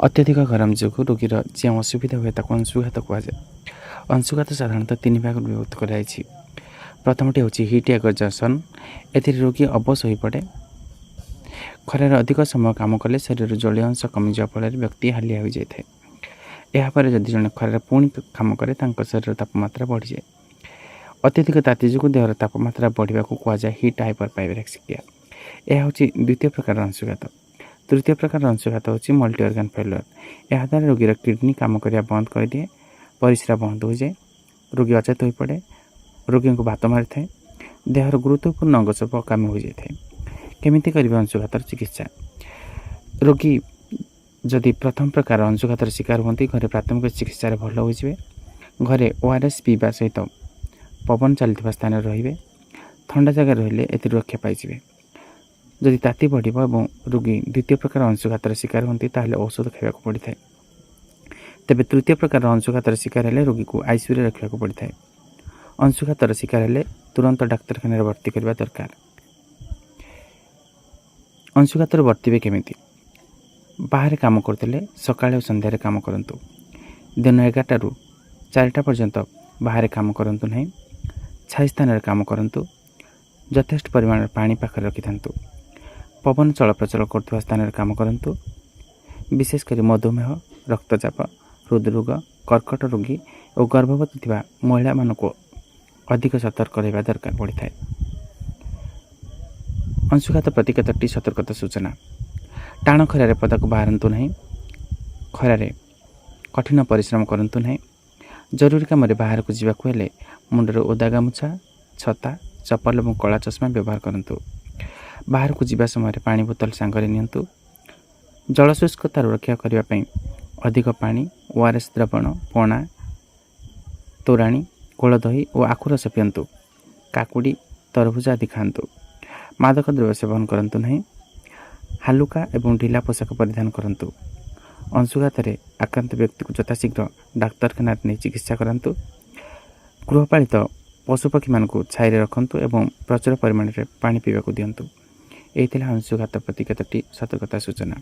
अत्यधिक गरम जो रोगीर जो असुविधा हुए ताको अंशुघात कहुए। अंशुघात साधारणतः तीन भाग विभक्त कर प्रथमटी हूँ हिट एग्जर्सन। एथिरे रोगी अबस हो पड़े। खरार अधिक समय काम कले शरीर जलीय अंश कमिजा फल व्यक्ति हालिया हो जाए। यापर जदि जड़े खरार पुणी काम करे शरीर तापमात्रा बढ़ी जाए। अत्यधिक ताती जो देहर तापमात्रा बढ़ा को कहुए हिट हाइपरपाइरेक्सिया। यह हूँ द्वितीय प्रकार अंशुघात। तृतीय प्रकार अंशुघात हूँ मल्टी ऑर्गन फेलुअर। यह द्वारा रोगीर किडनी काम करने बंद कर दिए, परिस्रा बंद हो जाए, रोगी अचेत हो पड़े, रोगी को भात मारी थाए, देहर गुरुत्वपूर्ण अंग सब अकामी हो जाए। केमिति करिबे अंशुघातर चिकित्सा? रोगी जदि प्रथम प्रकार अंशुघातर शिकार होती घरे प्राथमिक चिकित्सा भल हो जाए। घरे ओआरएस पीवा सहित पवन चलता स्थान रे ठंडा जगह रहिले एतिर रक्षा पाइबे। जदि ताती बढ़ रोगी द्वितीय प्रकार अंशुघातर शिकार होती ताहले औषध खावा पड़ी था। तेबे तृतीय प्रकार अंशुघातर शिकार हेले रोगी को आईसीयू रखा पड़ी था। अंशुघातर शिकार हेले तुरंत डाक्तरखाना भर्ती करने दरकार। अंशुघातर वर्तिबे केमिति? बाहर काम करते सकाळे और संध्यारे काम करंतु। दिन 11 ରୁ 4टा पर्यंत बाहर काम करंतु नहीं। छाई स्थान काम करंतु। यथेष्ट परिमाण पानी पाखर रखि थांतु। पवन चल प्रचल करथुवा स्थान काम करंतु। विशेषकर मधुमेह, रक्तचाप, हृदरोग, कर्कट रोगी और गर्भवती थिबा महिला मानको अधिक सतर्क रहबा दरकार पड़ी थाए। अंशुघात प्रति कतोटी सतर्कता सूचना। टाण खरारे पदाक बाहरतु नहीं। खरारे कठिन परिश्रम करंतु नहीं। जरूरी काम बाहर को जावाक हेले मुंडर ओदा गामुछा, छता, चप्पल और कला चश्मा व्यवहार करंतु। बाहर को जावा समय पानी बोतल सांगरे नियंतु। जलशुष्कता रक्षा करने अधिक पानी, ओआरएस द्रवण, पणा, तोराणी, कोल दही और आखु रस पियंतु। काकुड़ी, तरभुज आदि खांतु। मादक द्रव्य सेवन करंतु नहीं। हालुका एवं ढिला पोशाक परिधान करंतु। अंशुघात आक्रांत व्यक्ति को यथाशीघ्र डाक्तरखाना नहीं चिकित्सा करंतु। गृहपालित पशुपक्षी मान छाई रखंतु एवं प्रचुर परिमाण में पानी पीवा को दिंतु। यही अंशुघात प्रति कतोटी सतर्कता सूचना।